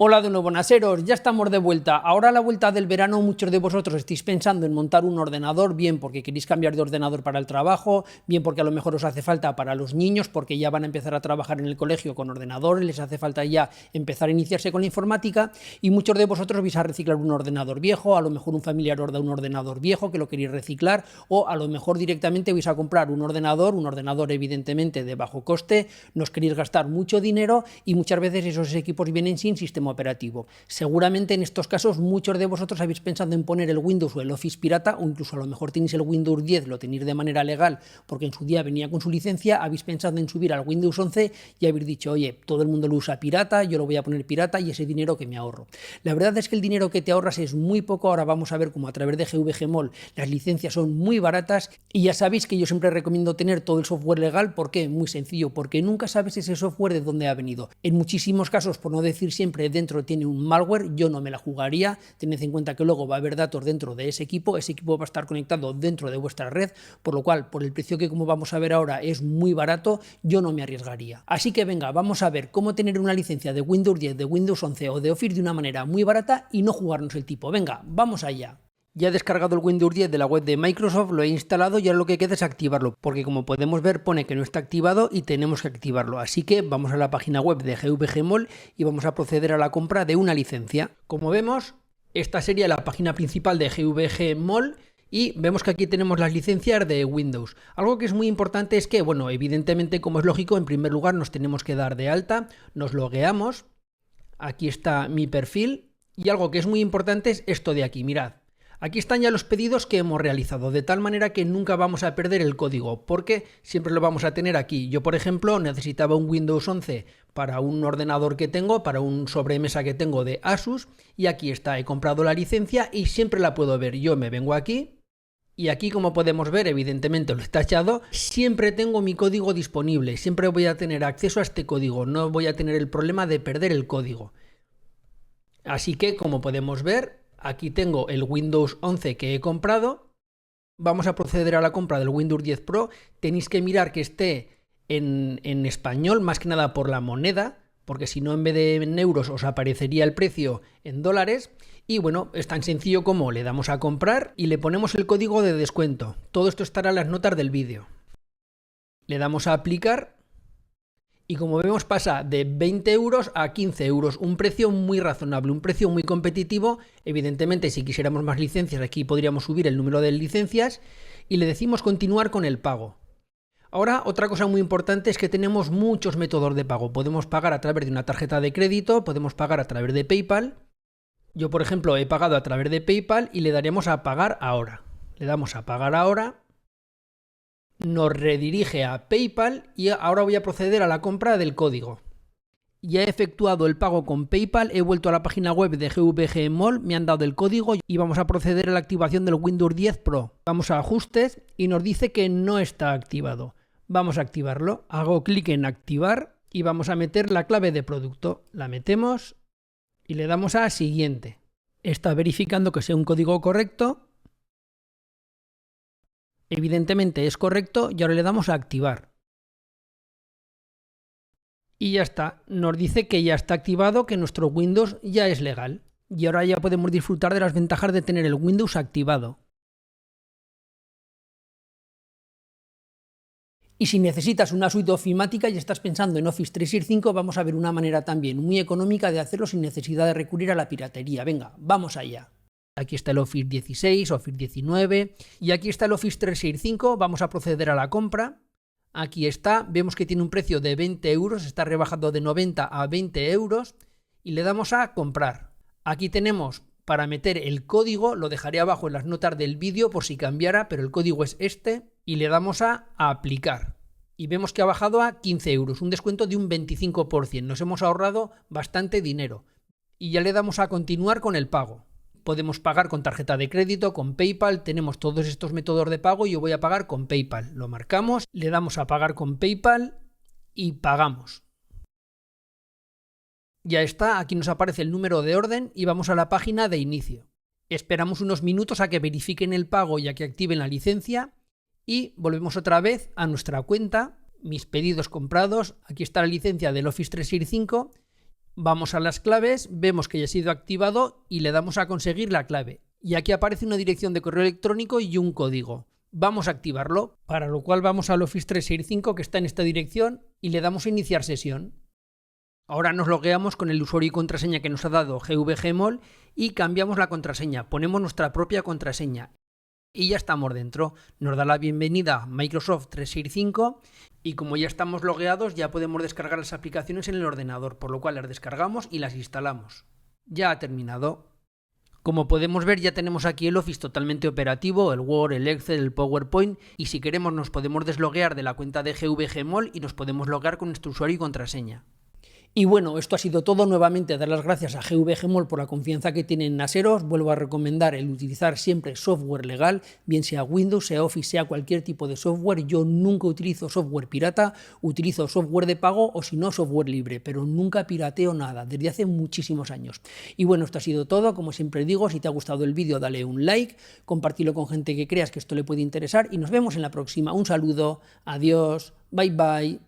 Hola de nuevo, naseros, ya estamos de vuelta. Ahora a la vuelta del verano muchos de vosotros estáis pensando en montar un ordenador, bien porque queréis cambiar de ordenador para el trabajo, bien porque a lo mejor os hace falta para los niños, porque ya van a empezar a trabajar en el colegio con ordenadores, les hace falta ya empezar a iniciarse con la informática, y muchos de vosotros vais a reciclar un ordenador viejo, a lo mejor un familiar os da un ordenador viejo que lo queréis reciclar, o a lo mejor directamente vais a comprar un ordenador evidentemente de bajo coste, no os queréis gastar mucho dinero y muchas veces esos equipos vienen sin sistema operativo. Seguramente en estos casos muchos de vosotros habéis pensado en poner el Windows o el Office pirata, o incluso a lo mejor tenéis el Windows 10, lo tenéis de manera legal porque en su día venía con su licencia, habéis pensado en subir al Windows 11 y habéis dicho, oye, todo el mundo lo usa pirata, yo lo voy a poner pirata y ese dinero que me ahorro. La verdad es que el dinero que te ahorras es muy poco. Ahora vamos a ver cómo a través de GVG Mall las licencias son muy baratas, y ya sabéis que yo siempre recomiendo tener todo el software legal. ¿Por qué? Muy sencillo, porque nunca sabes ese software de dónde ha venido. En muchísimos casos, por no decir siempre, dentro tiene un malware, yo no me la jugaría. Tened en cuenta que luego va a haber datos dentro de ese equipo va a estar conectado dentro de vuestra red, por lo cual, por el precio que como vamos a ver ahora es muy barato, yo no me arriesgaría. Así que venga, vamos a ver cómo tener una licencia de Windows 10, de Windows 11 o de Office de una manera muy barata y no jugarnos el tipo. Venga, vamos allá. Ya he descargado el Windows 10 de la web de Microsoft, lo he instalado y ahora lo que queda es activarlo, porque como podemos ver pone que no está activado y tenemos que activarlo. Así que vamos a la página web de GVG Mall y vamos a proceder a la compra de una licencia. Como vemos, esta sería la página principal de GVG Mall y vemos que aquí tenemos las licencias de Windows. Algo que es muy importante es que, bueno, evidentemente, como es lógico, en primer lugar nos tenemos que dar de alta, nos logueamos. Aquí está mi perfil y algo que es muy importante es esto de aquí, mirad. Aquí están ya los pedidos que hemos realizado, de tal manera que nunca vamos a perder el código, porque siempre lo vamos a tener aquí. Yo, por ejemplo, necesitaba un Windows 11 para un ordenador que tengo, para un sobremesa que tengo de Asus, y aquí está, he comprado la licencia y siempre la puedo ver. Yo me vengo aquí, y aquí, como podemos ver, evidentemente lo he tachado, siempre tengo mi código disponible, siempre voy a tener acceso a este código, no voy a tener el problema de perder el código. Así que, como podemos ver, aquí tengo el Windows 11 que he comprado. Vamos a proceder a la compra del Windows 10 Pro. Tenéis que mirar que esté en español, más que nada por la moneda, porque si no, en vez de en euros os aparecería el precio en dólares. Y bueno, es tan sencillo como le damos a comprar y le ponemos el código de descuento. Todo esto estará en las notas del vídeo. Le damos a aplicar. Y como vemos pasa de 20 euros a 15 euros, un precio muy razonable, un precio muy competitivo. Evidentemente, si quisiéramos más licencias, aquí podríamos subir el número de licencias y le decimos continuar con el pago. Ahora, otra cosa muy importante es que tenemos muchos métodos de pago. Podemos pagar a través de una tarjeta de crédito, podemos pagar a través de PayPal. Yo, por ejemplo, he pagado a través de PayPal y le daremos a pagar ahora. Le damos a pagar ahora. Nos redirige a PayPal y ahora voy a proceder a la compra del código. Ya he efectuado el pago con PayPal, he vuelto a la página web de GVG Mall, me han dado el código y vamos a proceder a la activación del Windows 10 Pro. Vamos a ajustes y nos dice que no está activado. Vamos a activarlo, hago clic en activar y vamos a meter la clave de producto. La metemos y le damos a siguiente. Está verificando que sea un código correcto. Evidentemente es correcto y ahora le damos a activar. Y ya está, nos dice que ya está activado, que nuestro Windows ya es legal. Y ahora ya podemos disfrutar de las ventajas de tener el Windows activado. Y si necesitas una suite ofimática y estás pensando en Office 365, vamos a ver una manera también muy económica de hacerlo sin necesidad de recurrir a la piratería. Venga, vamos allá. Aquí está el Office 16, Office 19 y aquí está el Office 365. Vamos a proceder a la compra. Aquí está, vemos que tiene un precio de 20 euros, está rebajado de 90 a 20 euros y le damos a comprar. Aquí tenemos para meter el código, lo dejaré abajo en las notas del vídeo por si cambiara, pero el código es este y le damos a aplicar. Y vemos que ha bajado a 15 euros, un descuento de un 25%. Nos hemos ahorrado bastante dinero. Y ya le damos a continuar con el pago. Podemos pagar con tarjeta de crédito, con PayPal, tenemos todos estos métodos de pago y yo voy a pagar con PayPal. Lo marcamos, le damos a pagar con PayPal y pagamos. Ya está, aquí nos aparece el número de orden y vamos a la página de inicio. Esperamos unos minutos a que verifiquen el pago y a que activen la licencia y volvemos otra vez a nuestra cuenta, mis pedidos comprados, aquí está la licencia del Office 365. Vamos a las claves, vemos que ya ha sido activado y le damos a conseguir la clave. Y aquí aparece una dirección de correo electrónico y un código. Vamos a activarlo, para lo cual vamos al Office 365 que está en esta dirección y le damos a iniciar sesión. Ahora nos logueamos con el usuario y contraseña que nos ha dado GVGmol y cambiamos la contraseña, ponemos nuestra propia contraseña. Y ya estamos dentro, nos da la bienvenida Microsoft 365 y como ya estamos logueados ya podemos descargar las aplicaciones en el ordenador, por lo cual las descargamos y las instalamos. Ya ha terminado. Como podemos ver ya tenemos aquí el Office totalmente operativo, el Word, el Excel, el PowerPoint y si queremos nos podemos desloguear de la cuenta de GVGmol y nos podemos loguear con nuestro usuario y contraseña. Y bueno, esto ha sido todo. Nuevamente dar las gracias a GVGmol por la confianza que tienen en Naseros. Vuelvo a recomendar el utilizar siempre software legal, bien sea Windows, sea Office, sea cualquier tipo de software. Yo nunca utilizo software pirata, utilizo software de pago o si no software libre, pero nunca pirateo nada, desde hace muchísimos años. Y bueno, esto ha sido todo. Como siempre digo, si te ha gustado el vídeo dale un like, compártelo con gente que creas que esto le puede interesar y nos vemos en la próxima. Un saludo, adiós, bye bye.